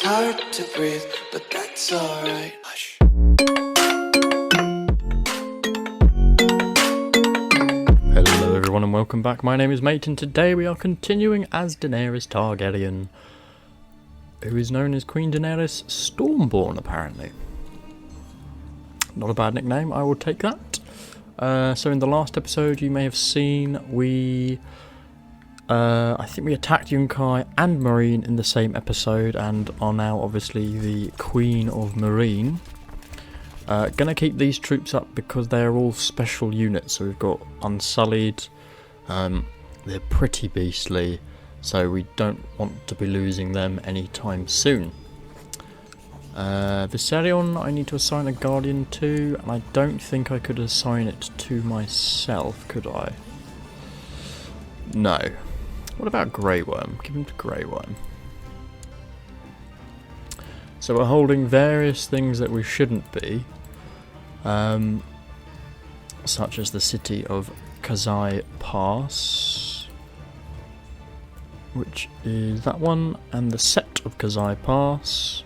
It's hard to breathe, but that's alright. Hush. Hello everyone and welcome back. My name is M.A.T.E and today we are continuing as Daenerys Targaryen, who is known as Queen Daenerys Stormborn apparently. Not a bad nickname, I will take that. So in the last episode you may have seen I think we attacked Yunkai and Meereen in the same episode and are now obviously the Queen of Meereen. Gonna keep these troops up because they're all special units. So we've got Unsullied, they're pretty beastly, so we don't want to be losing them anytime soon. Viserion I need to assign a Guardian to, and I don't think I could assign it to myself, could I? No. What about Grey Worm? Give him to Grey Worm. So we're holding various things that we shouldn't be, such as the city of Kazi Pass, which is that one, and the set of Kazi Pass.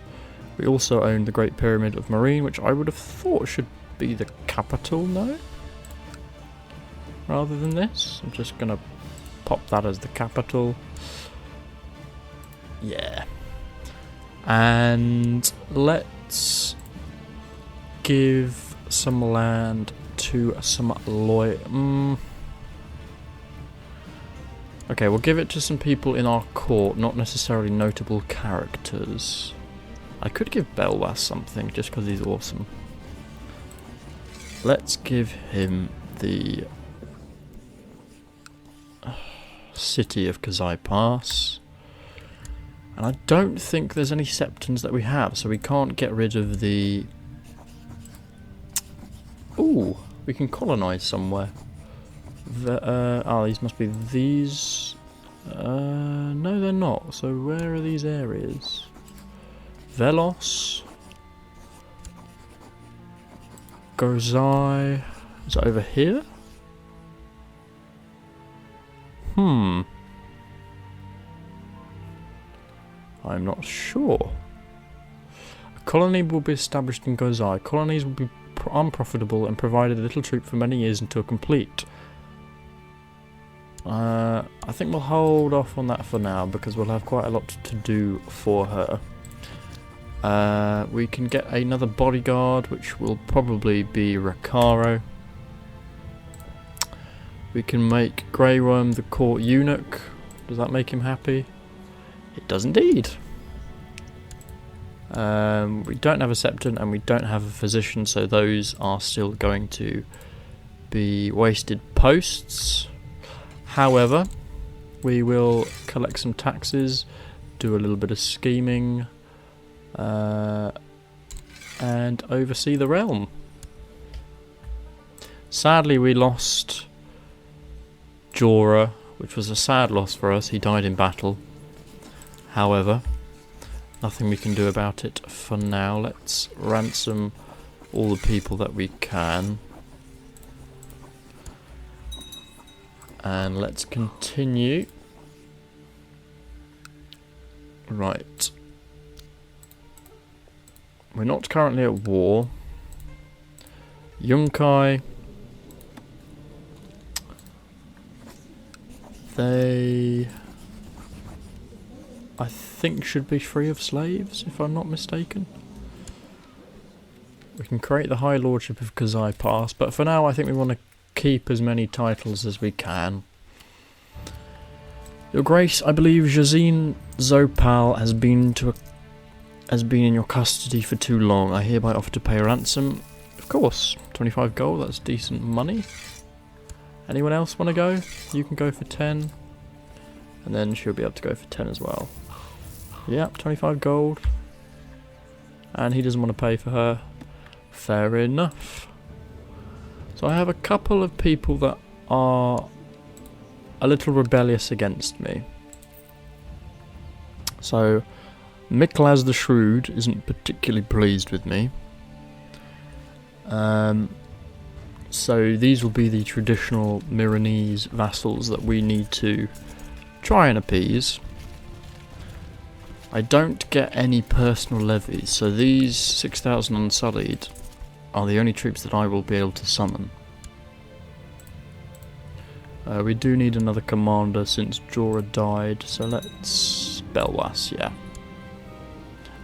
We also own the Great Pyramid of Meereen, which I would have thought should be the capital, no? Rather than this. I'm just going to pop that as the capital. Yeah. And let's give some land to some Okay, we'll give it to some people in our court, not necessarily notable characters. I could give Belwas something just because he's awesome. Let's give him the city of Kazi Pass. And I don't think there's any septons that we have, so we can't get rid of the... Ooh, we can colonise somewhere. These must be these... no, they're not. So where are these areas? Velos. Gozai. Is it over here? I'm not sure. A colony will be established in Gozai. Colonies will be unprofitable and provided a little troop for many years until complete. I think we'll hold off on that for now because we'll have quite a lot to do for her. We can get another bodyguard, which will probably be Rakaro. We can make Grey Worm the court eunuch. Does that make him happy? It does indeed. We don't have a septon and we don't have a physician, so those are still going to be wasted posts. However, we will collect some taxes, do a little bit of scheming, and oversee the realm. Sadly, we lost Jorah, which was a sad loss for us. He died in battle. However, nothing we can do about it for now. Let's ransom all the people that we can. And let's continue. Right. We're not currently at war. Yunkai. They... I think should be free of slaves, if I'm not mistaken. We can create the High Lordship of Kazi Pass, but for now I think we want to keep as many titles as we can. Your Grace, I believe Jazine Zopal has been in your custody for too long. I hereby offer to pay a ransom. Of course, 25 gold, that's decent money. Anyone else want to go? You can go for 10. And then she'll be able to go for 10 as well. Yep, 25 gold. And he doesn't want to pay for her. Fair enough. So I have a couple of people that are a little rebellious against me. So Miklas the Shrewd isn't particularly pleased with me. So these will be the traditional Meereenese vassals that we need to try and appease. I don't get any personal levies, so these 6,000 Unsullied are the only troops that I will be able to summon. We do need another commander since Jorah died, so let's... Belwas, yeah.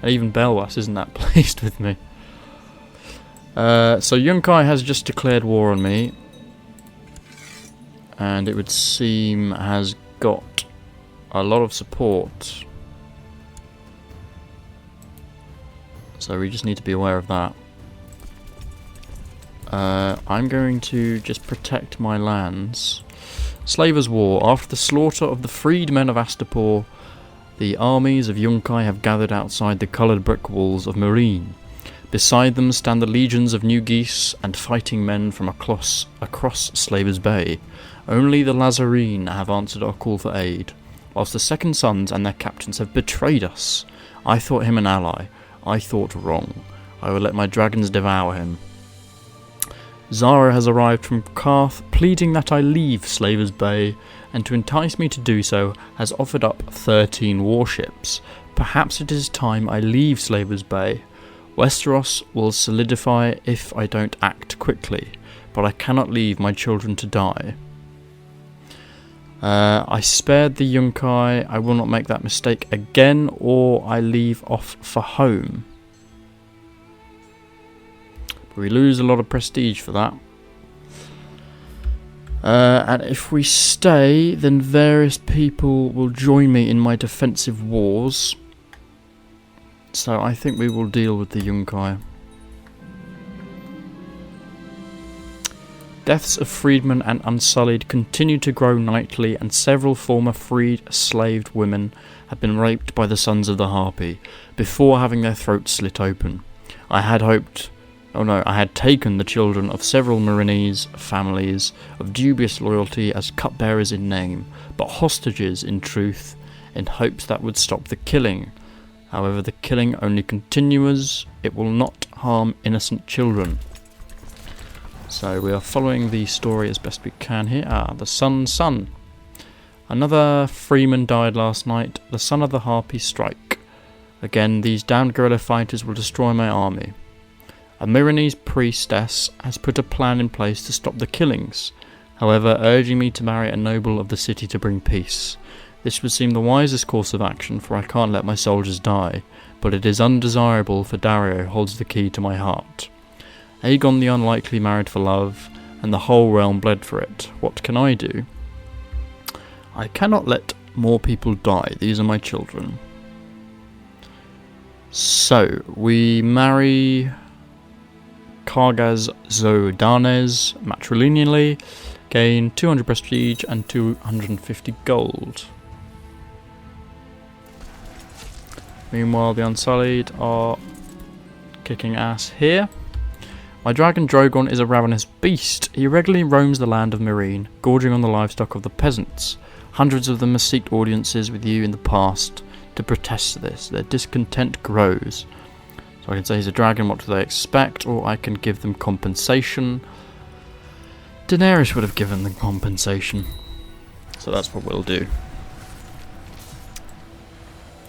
And even Belwas isn't that pleased with me. So Yunkai has just declared war on me, and it would seem has got a lot of support. So we just need to be aware of that. I'm going to just protect my lands. Slavers' War. After the slaughter of the freed men of Astapor, the armies of Yunkai have gathered outside the coloured brick walls of Meereen. Beside them stand the legions of new geese and fighting men from across Slavers' Bay. Only the Lazarene have answered our call for aid, whilst the Second Sons and their captains have betrayed us. I thought him an ally. I thought wrong. I will let my dragons devour him. Zara has arrived from Karth, pleading that I leave Slavers' Bay, and to entice me to do so has offered up 13 warships. Perhaps it is time I leave Slavers' Bay. Westeros will solidify if I don't act quickly, but I cannot leave my children to die. I spared the Yunkai. I will not make that mistake again, or I leave off for home. We lose a lot of prestige for that. And if we stay, then various people will join me in my defensive wars. So I think we will deal with the Yunkai. Deaths of freedmen and Unsullied continue to grow nightly, and several former freed, slaved women have been raped by the Sons of the Harpy before having their throats slit open. I had taken the children of several Meereenese families of dubious loyalty as cupbearers in name, but hostages in truth, in hopes that would stop the killing. However, the killing only continues. It will not harm innocent children. So we are following the story as best we can here. The Sun's son. Another freeman died last night. The Son of the Harpy strike. Again, these damned guerrilla fighters will destroy my army. A Meereenese priestess has put a plan in place to stop the killings, however urging me to marry a noble of the city to bring peace. This would seem the wisest course of action, for I can't let my soldiers die, but it is undesirable, for Dario holds the key to my heart. Aegon the Unlikely married for love, and the whole realm bled for it. What can I do? I cannot let more people die. These are my children. So, we marry Kargaz Zodanes matrilineally, gain 200 prestige and 250 gold. Meanwhile, the Unsullied are kicking ass here. My dragon Drogon is a ravenous beast. He regularly roams the land of Meereen, gorging on the livestock of the peasants. Hundreds of them have sought audiences with you in the past to protest this. Their discontent grows. So I can say he's a dragon, what do they expect? Or I can give them compensation. Daenerys would have given them compensation. So that's what we'll do.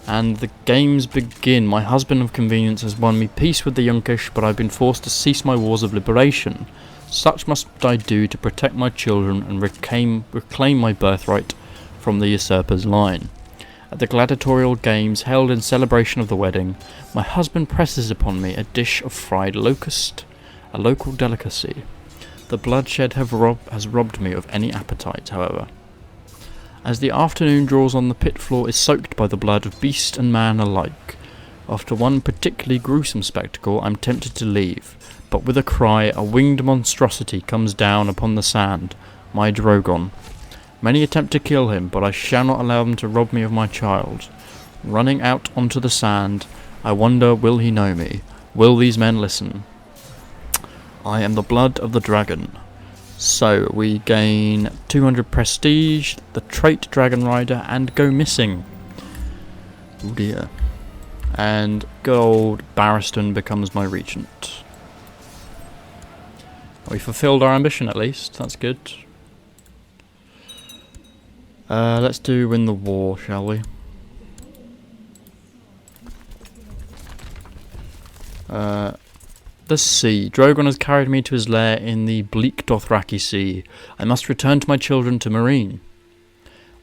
And the games begin. My husband of convenience has won me peace with the Yunkish, but I've been forced to cease my wars of liberation. Such must I do to protect my children and reclaim my birthright from the usurper's line. At the gladiatorial games held in celebration of the wedding, my husband presses upon me a dish of fried locust, a local delicacy. The bloodshed has robbed me of any appetite, however. As the afternoon draws on, the pit floor is soaked by the blood of beast and man alike. After one particularly gruesome spectacle, I'm tempted to leave, but with a cry, a winged monstrosity comes down upon the sand, my Drogon. Many attempt to kill him, but I shall not allow them to rob me of my child. Running out onto the sand, I wonder, will he know me? Will these men listen? I am the blood of the dragon. So, we gain 200 prestige, the trait Dragon Rider, and go missing. Oh dear. And good old Barristan becomes my regent. We fulfilled our ambition at least, that's good. Let's do win the war, shall we? The sea. Drogon has carried me to his lair in the bleak Dothraki Sea. I must return to my children to Meereen.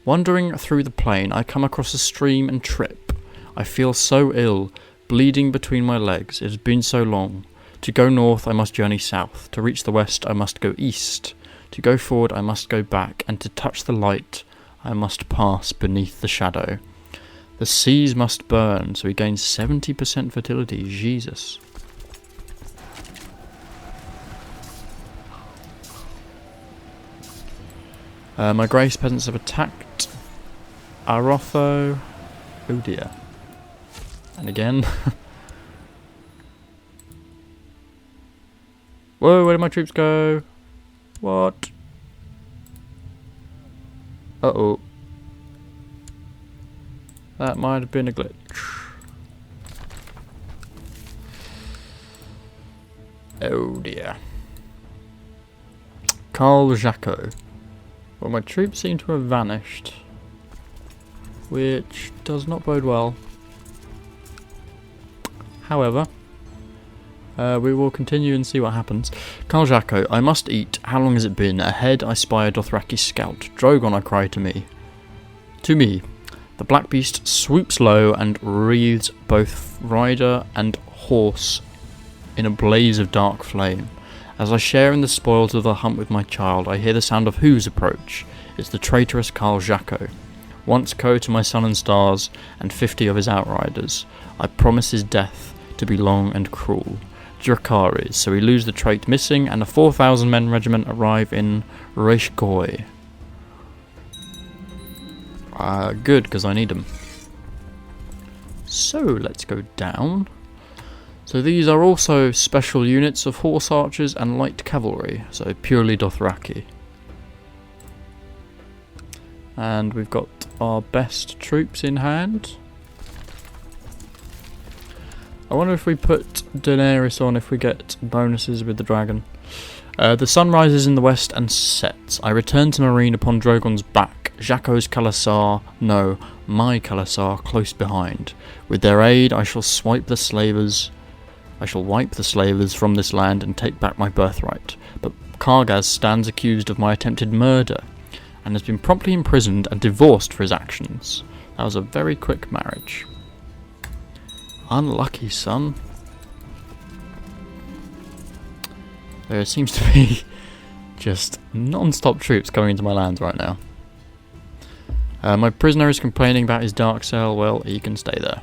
Wandering through the plain, I come across a stream and trip. I feel so ill, bleeding between my legs. It has been so long. To go north, I must journey south. To reach the west, I must go east. To go forward, I must go back. And to touch the light, I must pass beneath the shadow. The seas must burn, so he gains 70% fertility. Jesus. My Grace peasants have attacked Arotho. Oh dear. And again. Whoa, where did my troops go? What? Uh-oh. That might have been a glitch. Oh dear. Carl Jacko. Well, my troops seem to have vanished, which does not bode well. However, we will continue and see what happens. Carl Jacko, I must eat. How long has it been? Ahead I spy a Dothraki scout. Drogon, I cry to me. To me. The black beast swoops low and wreathes both rider and horse in a blaze of dark flame. As I share in the spoils of the hunt with my child, I hear the sound of hooves approach. It's the traitorous Carl Jacko, once co to my sun and stars and 50 of his outriders. I promise his death to be long and cruel. Dracarys, so we lose the trait missing, and a 4,000 men regiment arrive in Reshgoy. Good, because I need them. So, let's go down. So these are also special units of horse archers and light cavalry, so purely Dothraki. And we've got our best troops in hand. I wonder if we put Daenerys on if we get bonuses with the dragon. The sun rises in the west and sets. I return to Meereen upon Drogon's back. Jacko's Khalasar, no, my Khalasar, close behind. With their aid I shall wipe the slavers from this land and take back my birthright. But Kargaz stands accused of my attempted murder, and has been promptly imprisoned and divorced for his actions. That was a very quick marriage. Unlucky, son. There seems to be just non-stop troops coming into my lands right now. My prisoner is complaining about his dark cell. Well, he can stay there.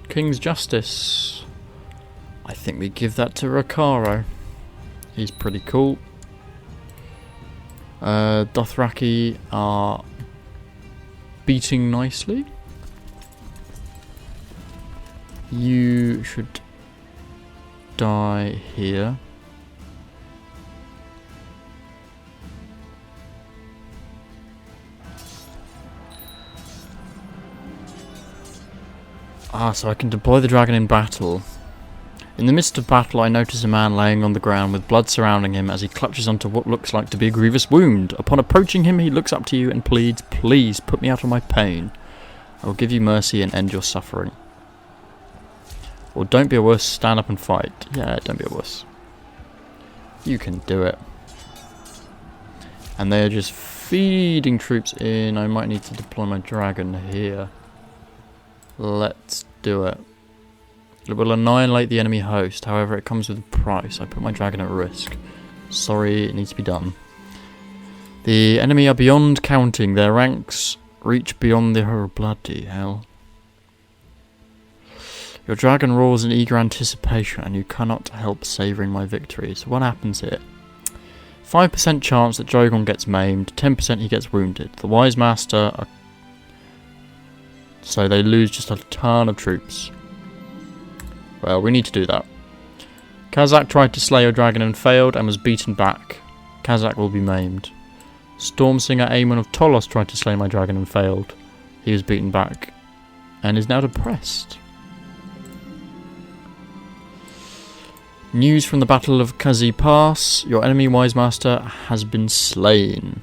King's Justice. I think we give that to Rakaro. He's pretty cool. Dothraki are beating nicely. You should die here. So I can deploy the dragon in battle. In the midst of battle, I notice a man laying on the ground with blood surrounding him as he clutches onto what looks like to be a grievous wound. Upon approaching him, he looks up to you and pleads, "Please put me out of my pain. I will give you mercy and end your suffering." Or don't be a wuss, stand up and fight. Yeah, don't be a wuss. You can do it. And they are just feeding troops in. I might need to deploy my dragon here. Let's do it. It will annihilate the enemy host, however it comes with a price. I put my dragon at risk. Sorry, it needs to be done. The enemy are beyond counting. Their ranks reach beyond the... Oh, bloody hell. Your dragon roars in eager anticipation, and you cannot help savouring my victory. So what happens here? 5% chance that Drogon gets maimed, 10% he gets wounded. The Wise Master are... So they lose just a ton of troops. Well, we need to do that. Kazakh tried to slay your dragon and failed and was beaten back. Kazakh will be maimed. Stormsinger Aemon of Tolos tried to slay my dragon and failed. He was beaten back and is now depressed. News from the Battle of Kazi Pass. Your enemy Wise Master has been slain.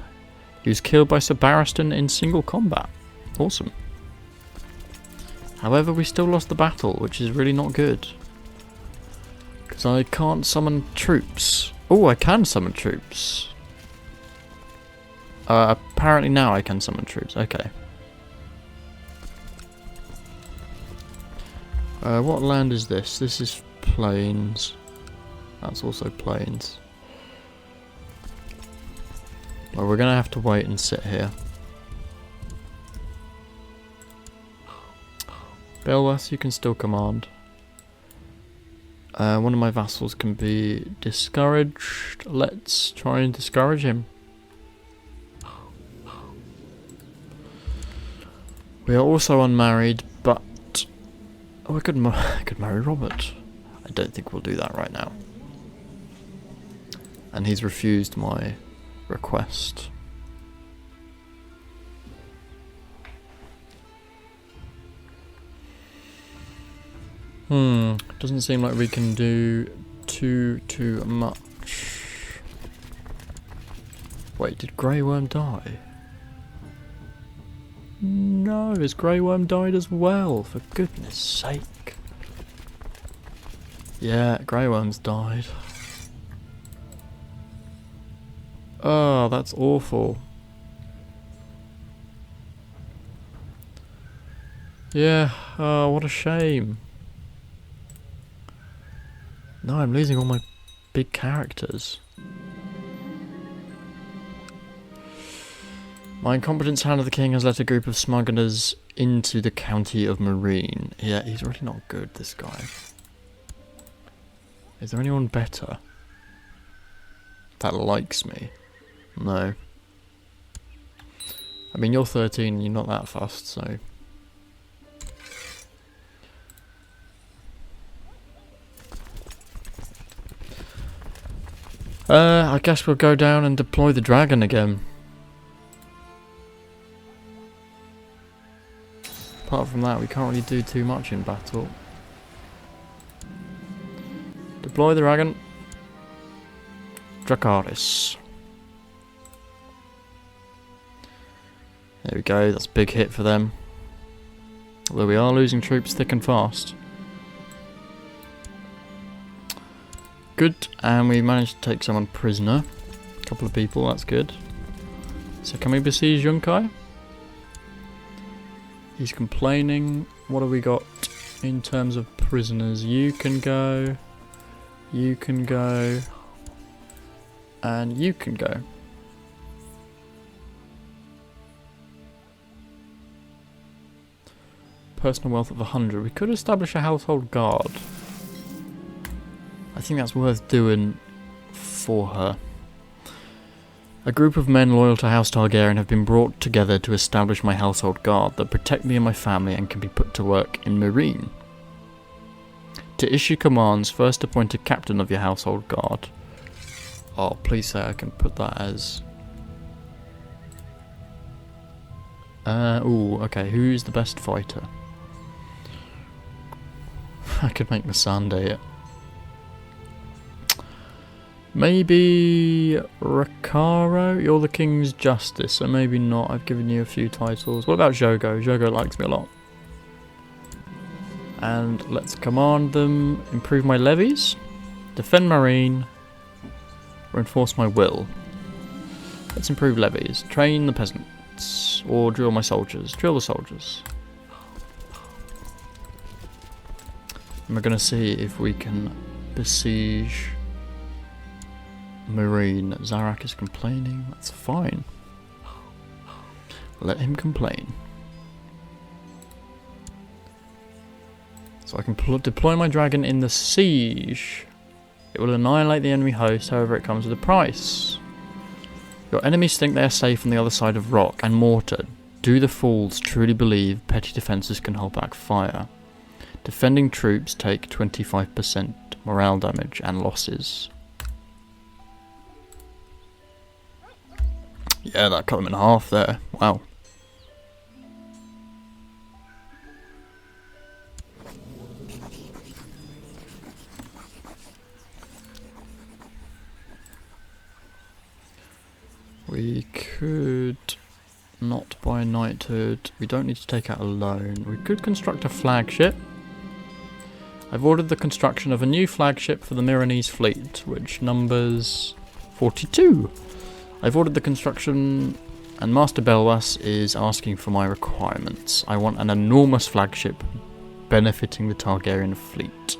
He was killed by Sir Barristan in single combat. Awesome. However, we still lost the battle, which is really not good. Because I can't summon troops. Oh, I can summon troops. Apparently now I can summon troops. Okay. What land is this? This is plains. That's also plains. Well, we're gonna have to wait and sit here. Belwas, you can still command. One of my vassals can be discouraged. Let's try and discourage him. We are also unmarried, but oh, I could marry Robert. I don't think we'll do that right now. And he's refused my request. Doesn't seem like we can do too much. Wait, did Grey Worm die? No, his Grey Worm died as well, for goodness sake. Yeah, Grey Worm's died. Oh, that's awful. Yeah, oh, what a shame. No, I'm losing all my big characters. My incompetence hand of the king has let a group of smugglers into the county of Meereen. Yeah, he's really not good, this guy. Is there anyone better that likes me? No. I mean, you're 13 and you're not that fussed, so... I guess we'll go down and deploy the dragon again. Apart from that, we can't really do too much in battle. Deploy the dragon. Dracarys. There we go, that's a big hit for them. Although we are losing troops thick and fast. Good, and we managed to take someone prisoner. A couple of people, that's good. So can we besiege Yunkai? He's complaining. What have we got in terms of prisoners? You can go, and you can go. Personal wealth of 100. We could establish a household guard. I think that's worth doing for her. A group of men loyal to House Targaryen have been brought together to establish my household guard that protect me and my family and can be put to work in Meereen. To issue commands, first appoint a captain of your household guard. Oh, please say I can put that as... ooh, okay, who's the best fighter? I could make Missandei it. Maybe Rakaro? You're the King's Justice, so maybe not. I've given you a few titles. What about Jogo? Jogo likes me a lot. And let's command them. Improve my levies. Defend Meereen. Or enforce my will. Let's improve levies. Train the peasants. Or drill my soldiers. Drill the soldiers. And we're going to see if we can besiege Meereen. Zarak is complaining. That's fine. Let him complain. So I can deploy my dragon in the siege. It will annihilate the enemy host, however it comes with a price. Your enemies think they are safe on the other side of rock and mortar. Do the fools truly believe petty defences can hold back fire? Defending troops take 25% morale damage and losses. Yeah, that cut them in half there. Wow. We could Not by knighthood. We don't need to take out a loan. We could construct a flagship. I've ordered the construction of a new flagship for the Meereenese fleet, which numbers 42. I've ordered the construction, and Master Belwas is asking for my requirements. I want an enormous flagship benefiting the Targaryen fleet.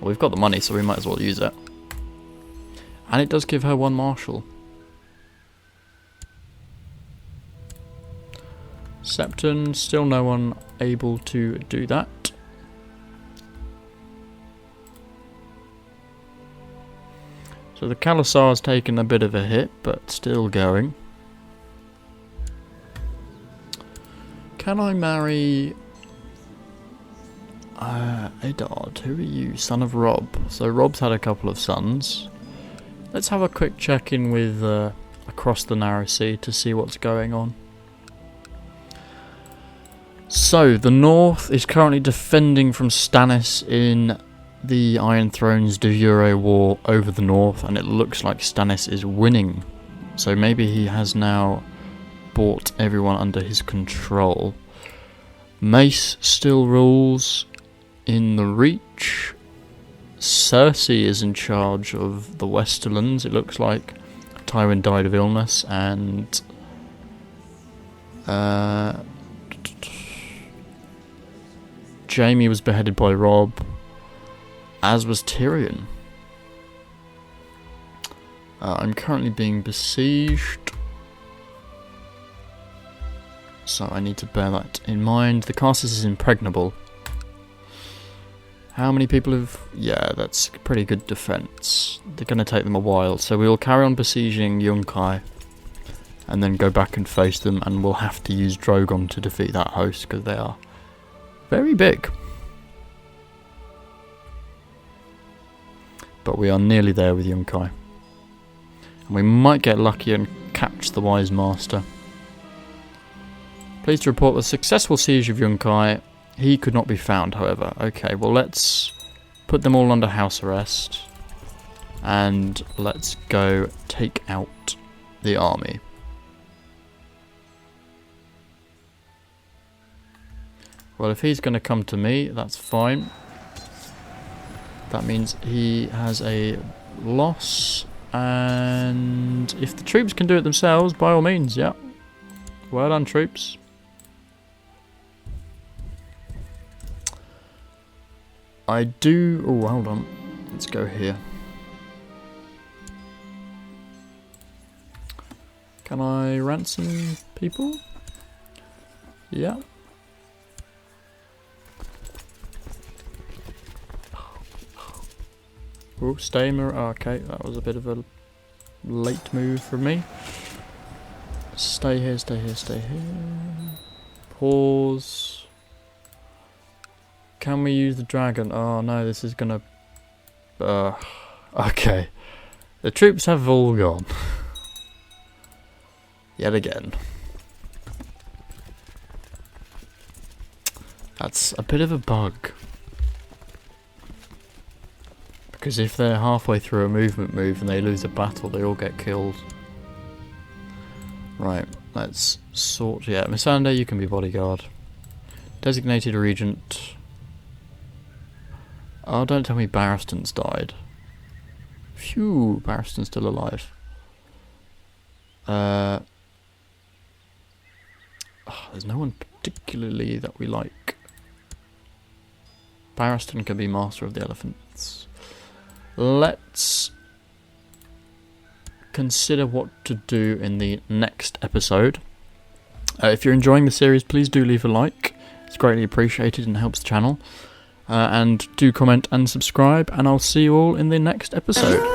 Well, we've got the money, so we might as well use it. And it does give her one marshal. Septon, still no one able to do that. So the Khalasar's taken a bit of a hit, but still going. Can I marry Eddard? Who are you? Son of Rob. So Rob's had a couple of sons. Let's have a quick check-in with across the Narrow Sea to see what's going on. So, the North is currently defending from Stannis in the Iron Throne's de jure war over the North, and it looks like Stannis is winning. So maybe he has now brought everyone under his control. Mace still rules in the Reach. Cersei is in charge of the Westerlands. It looks like Tywin died of illness, and Jaime was beheaded by Robb, as was Tyrion. I'm currently being besieged, so I need to bear that in mind. The castle is impregnable. How many people have... Yeah, that's pretty good defence. They're going to take them a while, so we will carry on besieging Yunkai and then go back and face them, and we'll have to use Drogon to defeat that host because they are very big. But we are nearly there with Yunkai. And we might get lucky and catch the Wise Master. Pleased to report the successful siege of Yunkai. He could not be found, however. Okay, well, let's put them all under house arrest. And let's go take out the army. Well, if he's going to come to me, that's fine. That means he has a loss. And if the troops can do it themselves, by all means, yeah. Well done, troops. I do... Oh, hold on. Let's go here. Can I ransom people? Yeah. Oh, Stamer. Okay, that was a bit of a late move from me. Stay here, stay here, stay here. Pause. Can we use the dragon? Oh no, this is gonna... okay. The troops have all gone. Yet again. That's a bit of a bug. Because if they're halfway through a movement move and they lose a battle, they all get killed. Right, let's sort... Yeah, Missandei, you can be bodyguard. Designated regent. Oh, don't tell me Barristan's died. Phew, Barristan's still alive. There's no one particularly that we like. Barristan can be master of the elephants. Let's consider what to do in the next episode. If you're enjoying the series, please do leave a like. It's greatly appreciated and helps the channel. And do comment and subscribe, and I'll see you all in the next episode.